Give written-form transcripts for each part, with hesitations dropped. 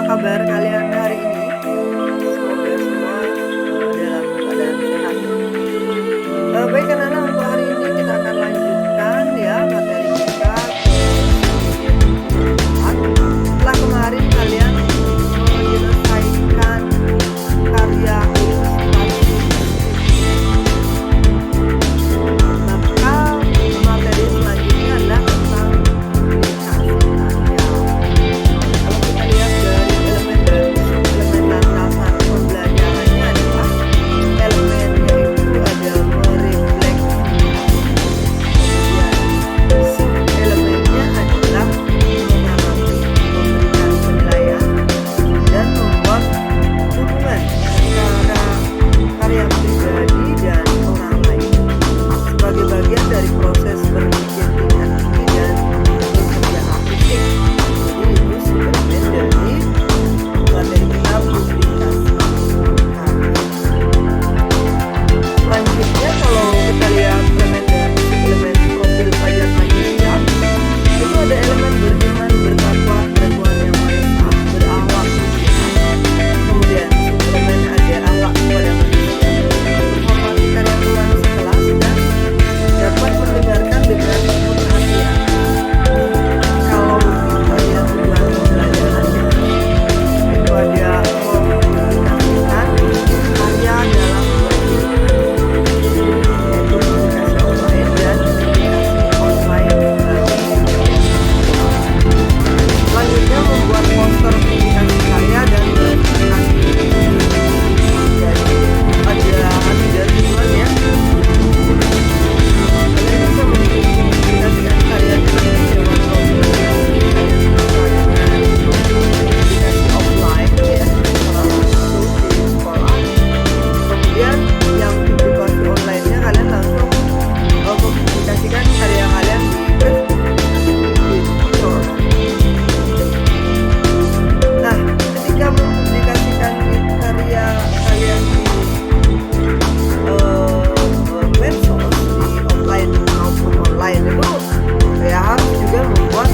kabar kalian hari ini? Semoga semua, dalam keadaan sehat ya. Baik anak-anak, untuk hari ini kita akan lanjutkan ya materi kita ke sedikit keempat. Setelah kemarin kalian menyelesaikan karya ilustrasi, maka materi selanjutnya adalah tentang publikasi karya. Kalau kita lihat dari elemen dasar pembelajarannya adalah elemennya itu ada merefleksi, kemudian sub-elemennya adalah mengamati, memberikan penilaian, dan membuat hubungan antara karya pribadi dan orang lain sebagai bagian dari proses berpikir tingkat tinggi dan bekerja artistik. Jadi itu sub-elemen dari materi kita publikasi karya. Selanjutnya kalau kita lihat elemen profil pajak manusia, itu ada elemen beriman, bertakwa kepada Tuhan Yang Maha Esa, berakhlak mulia. Kemudian elemen ada akhlak kepada manusia, menghormati karya Tuhan sekelas dan dapat mendengarkan dengan penuh perhatian. Kalau kita lihat tujuan pembelajarannya, itu ada mempublikasikan karya dalam dua yaitu publikasi offline dan publikasi online selanjutnya membuat poster publikasi karya dan publikasi. Jadi ada tujuan ya. Kalian bisa mempublikasikan karya dengan lewat publikasi offline ya, secara langsung di sekolah. Kemudian yang publikasi online-nya kalian langsung mempublikasikan karya kalian di Facebook, di Twitter. Nah, ketika mempublikasikan karya kalian di medsos, di offline maupun online itu ya harus juga membuat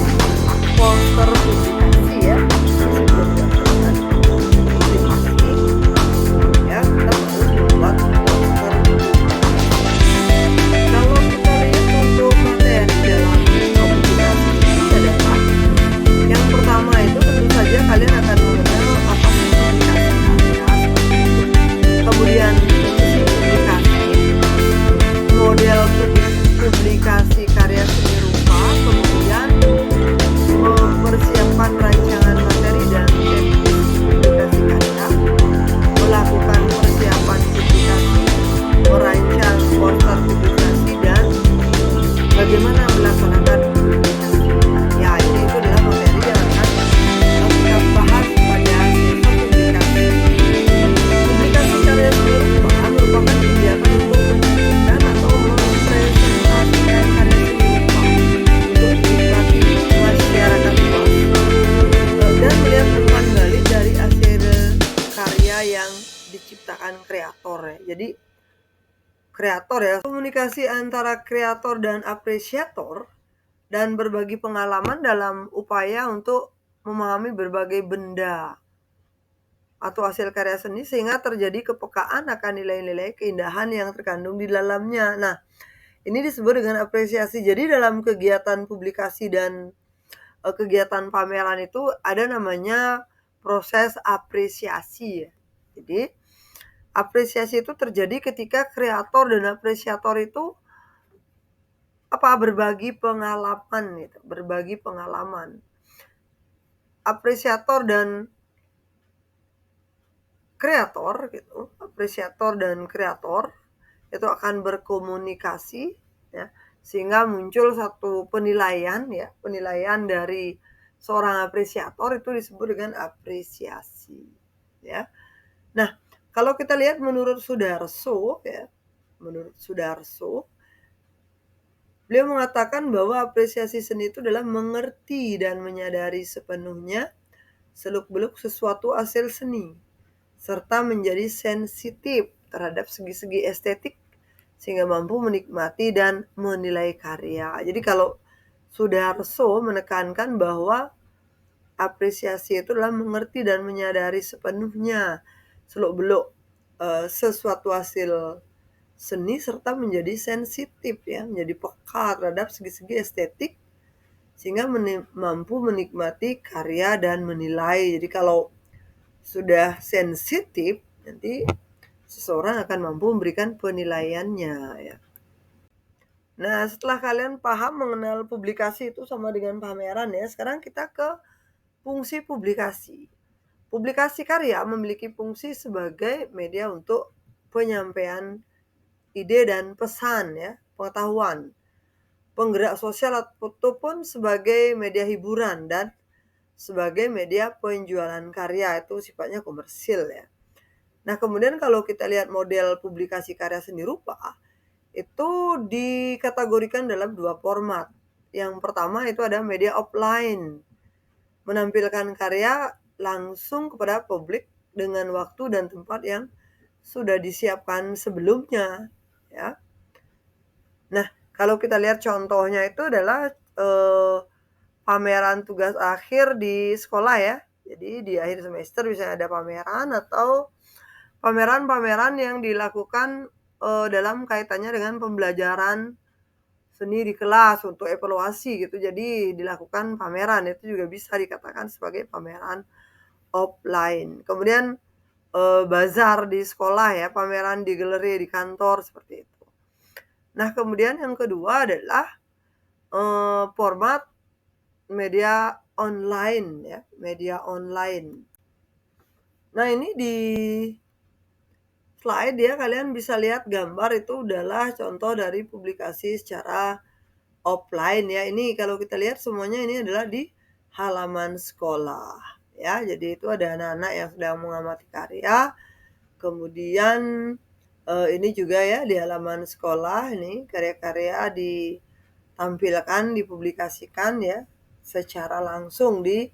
poster publikasi ya. Sebelum melakukan publikasi ya, kita harus membuat poster publikasi. Kalau kita lihat untuk materi dalam publikasi ini adalah yang pertama itu tentu saja kalian akan mengenal apa sih publikasi karya. Kemudian fungsi publikasi, model publikasi karya seni rupa, kemudian mempersiapkan rancangan materi dan teknis publikasi karya, melakukan persiapan publikasi, merancang poster publikasi, dan bagaimana melaksanakan publikasi. Ya, jadi itu adalah materi yang akan kita bahas pada sesi publikasi. Publikasi karya seni rupa merupakan kegiatan untuk menyucikan atau mempresentasikan karya seni rupa untuk dinikmati masyarakat luas dan melihat perubahan balik dari hasil karya yang diciptakan kreator ya. Jadi kreator ya, komunikasi antara kreator dan apresiator dan berbagi pengalaman dalam upaya untuk memahami berbagai benda atau hasil karya seni sehingga terjadi kepekaan akan nilai-nilai keindahan yang terkandung di dalamnya. Nah, ini disebut dengan apresiasi. Jadi dalam kegiatan publikasi dan kegiatan pameran itu ada namanya proses apresiasi ya. Jadi apresiasi itu terjadi ketika kreator dan apresiator itu berbagi pengalaman gitu, berbagi pengalaman. Apresiator dan kreator gitu, apresiator dan kreator itu akan berkomunikasi ya, sehingga muncul satu penilaian ya, penilaian dari seorang apresiator itu disebut dengan apresiasi ya. Nah, kalau kita lihat menurut Sudarso ya, menurut Sudarso beliau mengatakan bahwa apresiasi seni itu adalah mengerti dan menyadari sepenuhnya seluk-beluk sesuatu hasil seni, serta menjadi sensitif terhadap segi-segi estetik sehingga mampu menikmati dan menilai karya. Jadi kalau Sudarso menekankan bahwa apresiasi itu adalah mengerti dan menyadari sepenuhnya seluk-beluk sesuatu hasil seni serta menjadi sensitif ya, menjadi peka terhadap segi-segi estetik sehingga mampu menikmati karya dan menilai. Jadi kalau sudah sensitif, nanti seseorang akan mampu memberikan penilaiannya ya. Nah, setelah kalian paham mengenal publikasi itu sama dengan pameran ya, sekarang kita ke fungsi publikasi. Publikasi karya memiliki fungsi sebagai media untuk penyampaian ide dan pesan ya, pengetahuan. Penggerak sosial ataupun sebagai media hiburan dan sebagai media penjualan karya itu sifatnya komersil ya. Nah, kemudian kalau kita lihat model publikasi karya seni rupa, itu dikategorikan dalam dua format. Yang pertama itu ada media offline, menampilkan karya langsung kepada publik dengan waktu dan tempat yang sudah disiapkan sebelumnya ya. Nah, kalau kita lihat contohnya itu adalah pameran tugas akhir di sekolah ya. Jadi di akhir semester bisa ada pameran atau pameran-pameran yang dilakukan dalam kaitannya dengan pembelajaran seni di kelas untuk evaluasi gitu. Jadi dilakukan pameran, itu juga bisa dikatakan sebagai pameran offline. Kemudian bazar di sekolah ya, pameran di galeri di kantor seperti itu. Nah, kemudian yang kedua adalah format media online ya, media online. Nah, ini di slide ya, kalian bisa lihat gambar itu adalah contoh dari publikasi secara offline ya. Ini kalau kita lihat semuanya ini adalah di halaman sekolah ya. Jadi itu ada anak-anak yang sedang mengamati karya. Kemudian ini juga ya di halaman sekolah ini karya-karya ditampilkan, dipublikasikan ya secara langsung di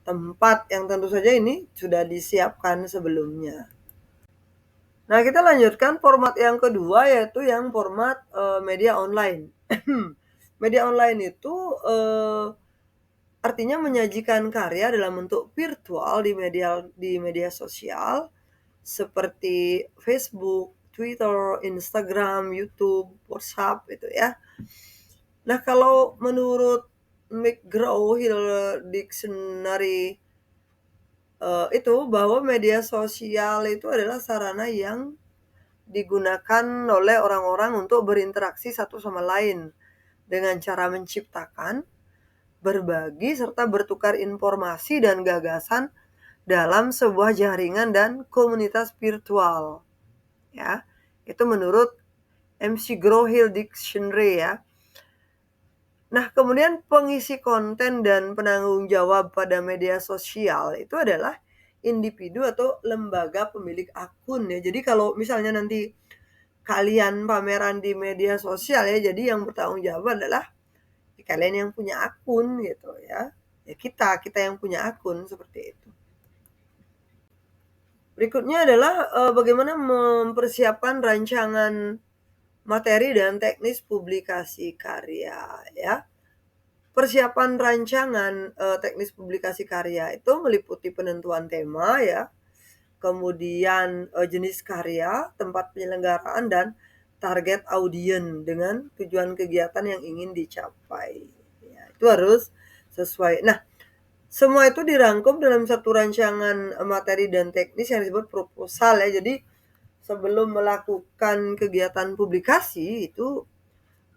tempat yang tentu saja ini sudah disiapkan sebelumnya. Nah, kita lanjutkan format yang kedua yaitu yang format media online. Media online itu artinya menyajikan karya dalam bentuk virtual di media sosial seperti Facebook, Twitter, Instagram, YouTube, WhatsApp itu ya. Nah, kalau menurut McGraw-Hill Dictionary itu bahwa media sosial itu adalah sarana yang digunakan oleh orang-orang untuk berinteraksi satu sama lain dengan cara menciptakan, berbagi, serta bertukar informasi dan gagasan dalam sebuah jaringan dan komunitas virtual. Ya, itu menurut McGraw-Hill Dictionary ya. Nah, kemudian pengisi konten dan penanggung jawab pada media sosial itu adalah individu atau lembaga pemilik akun ya. Jadi kalau misalnya nanti kalian pameran di media sosial ya, jadi yang bertanggung jawab adalah kalian yang punya akun gitu ya. Ya kita yang punya akun seperti itu. Berikutnya adalah bagaimana mempersiapkan rancangan materi dan teknis publikasi karya ya. Persiapan rancangan teknis publikasi karya itu meliputi penentuan tema ya, kemudian jenis karya, tempat penyelenggaraan, dan target audiens dengan tujuan kegiatan yang ingin dicapai. Ya, itu harus sesuai. Nah, semua itu dirangkum dalam satu rancangan materi dan teknis yang disebut proposal ya. Jadi sebelum melakukan kegiatan publikasi itu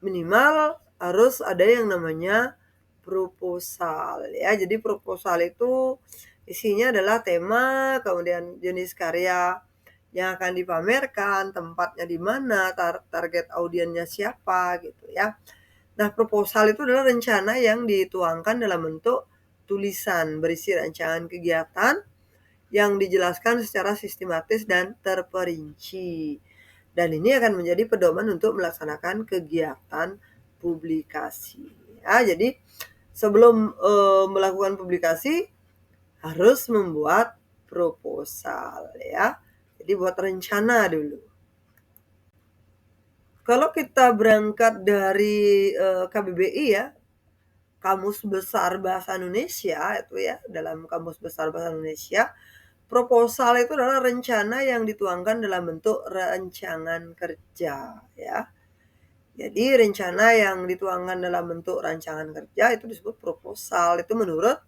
minimal harus ada yang namanya proposal ya. Jadi proposal itu isinya adalah tema, kemudian jenis karya yang akan dipamerkan, tempatnya di mana, target audiensnya siapa gitu ya. Nah, proposal itu adalah rencana yang dituangkan dalam bentuk tulisan berisi rancangan kegiatan yang dijelaskan secara sistematis dan terperinci. Dan ini akan menjadi pedoman untuk melaksanakan kegiatan publikasi. Ya, jadi sebelum melakukan publikasi harus membuat proposal ya. Jadi buat rencana dulu. Kalau kita berangkat dari KBBI ya, Kamus Besar Bahasa Indonesia itu ya, dalam Kamus Besar Bahasa Indonesia, proposal itu adalah rencana yang dituangkan dalam bentuk rancangan kerja ya. Jadi rencana yang dituangkan dalam bentuk rancangan kerja itu disebut proposal. Itu menurut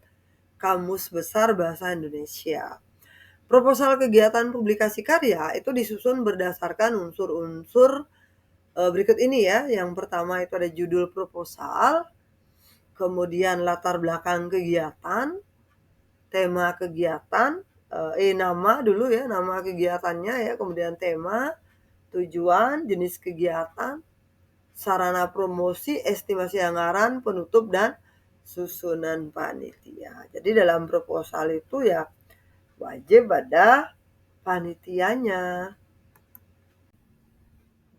Kamus Besar Bahasa Indonesia. Proposal kegiatan publikasi karya itu disusun berdasarkan unsur-unsur berikut ini ya. Yang pertama itu ada judul proposal, kemudian latar belakang kegiatan, tema kegiatan, nama dulu ya, nama kegiatannya ya, kemudian tema, tujuan, jenis kegiatan, sarana promosi, estimasi anggaran, penutup, dan susunan panitia. Jadi dalam proposal itu ya wajib ada panitianya.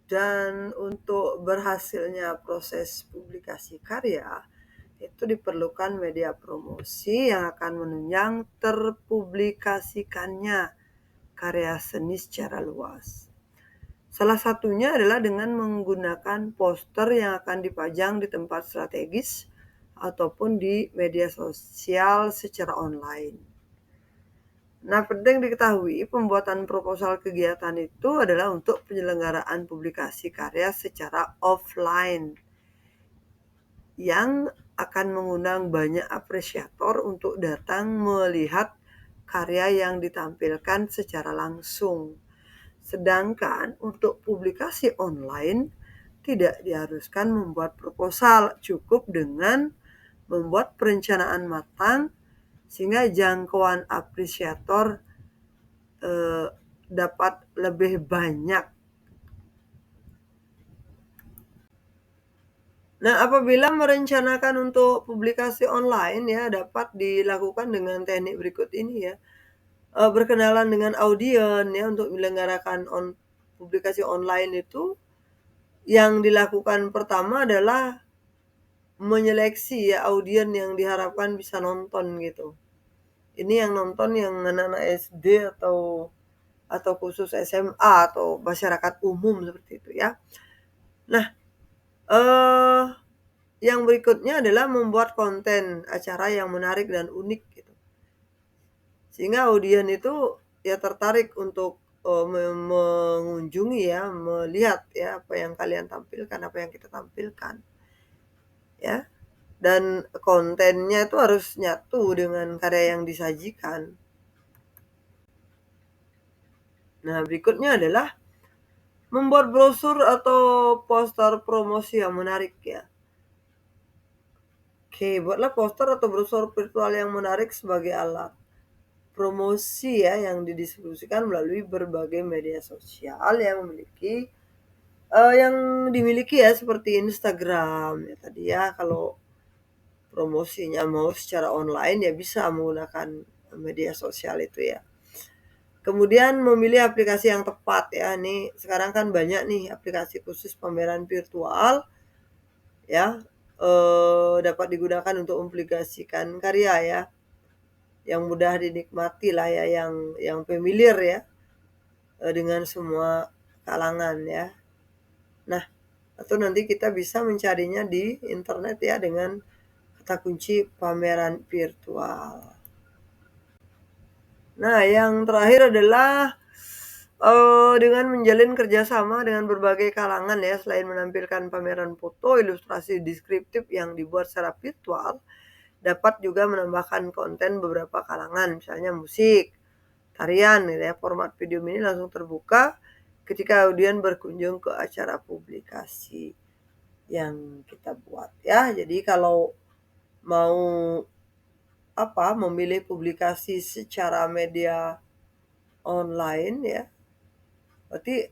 Dan untuk berhasilnya proses publikasi karya, itu diperlukan media promosi yang akan menunjang terpublikasikannya karya seni secara luas. Salah satunya adalah dengan menggunakan poster yang akan dipajang di tempat strategis ataupun di media sosial secara online. Nah, penting diketahui pembuatan proposal kegiatan itu adalah untuk penyelenggaraan publikasi karya secara offline yang akan mengundang banyak apresiator untuk datang melihat karya yang ditampilkan secara langsung. Sedangkan untuk publikasi online tidak diharuskan membuat proposal, cukup dengan membuat perencanaan matang sehingga jangkauan apresiator dapat lebih banyak. Nah, apabila merencanakan untuk publikasi online ya dapat dilakukan dengan teknik berikut ini ya. Berkenalan dengan audien ya untuk menyelenggarakan publikasi online itu yang dilakukan pertama adalah menyeleksi ya audien yang diharapkan bisa nonton gitu. Ini yang nonton yang anak-anak SD atau khusus SMA atau masyarakat umum seperti itu ya. Nah, yang berikutnya adalah membuat konten acara yang menarik dan unik gitu. Sehingga audien itu ya tertarik untuk mengunjungi ya, melihat ya apa yang kalian tampilkan, apa yang kita tampilkan. Ya. Dan kontennya itu harus nyatu dengan karya yang disajikan. Nah, berikutnya adalah membuat brosur atau poster promosi yang menarik ya. Oke, buatlah poster atau brosur virtual yang menarik sebagai alat promosi ya yang didistribusikan melalui berbagai media sosial yang dimiliki ya seperti Instagram ya tadi ya. Kalau promosinya mau secara online ya bisa menggunakan media sosial itu ya. Kemudian memilih aplikasi yang tepat ya. Nih sekarang kan banyak nih aplikasi khusus pameran virtual ya, dapat digunakan untuk mempublikasikan karya ya, yang mudah dinikmati lah ya, yang familiar ya dengan semua kalangan ya. Nah, atau nanti kita bisa mencarinya di internet ya dengan kata kunci pameran virtual. Nah, yang terakhir adalah dengan menjalin kerjasama dengan berbagai kalangan ya, selain menampilkan pameran foto, ilustrasi deskriptif yang dibuat secara virtual, dapat juga menambahkan konten beberapa kalangan, misalnya musik, tarian, gitu ya. Format video ini langsung terbuka ketika audien berkunjung ke acara publikasi yang kita buat ya. Jadi kalau mau memilih publikasi secara media online ya, berarti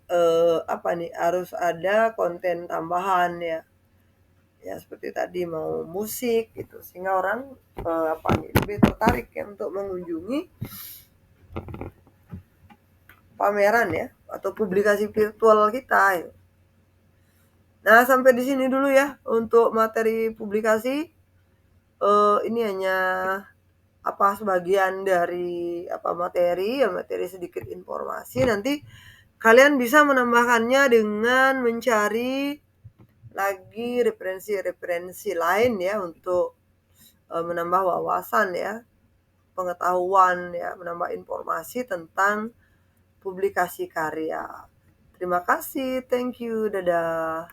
harus ada konten tambahan ya. Ya seperti tadi mau musik gitu sehingga orang lebih tertarik ya untuk mengunjungi pameran ya atau publikasi virtual kita ya. Nah, sampai di sini dulu ya untuk materi publikasi. Ini hanya sebagian dari materi sedikit informasi. Nanti kalian bisa menambahkannya dengan mencari lagi referensi-referensi lain ya untuk menambah wawasan ya, pengetahuan ya, menambah informasi tentang publikasi karya. Terima kasih, thank you, dadah.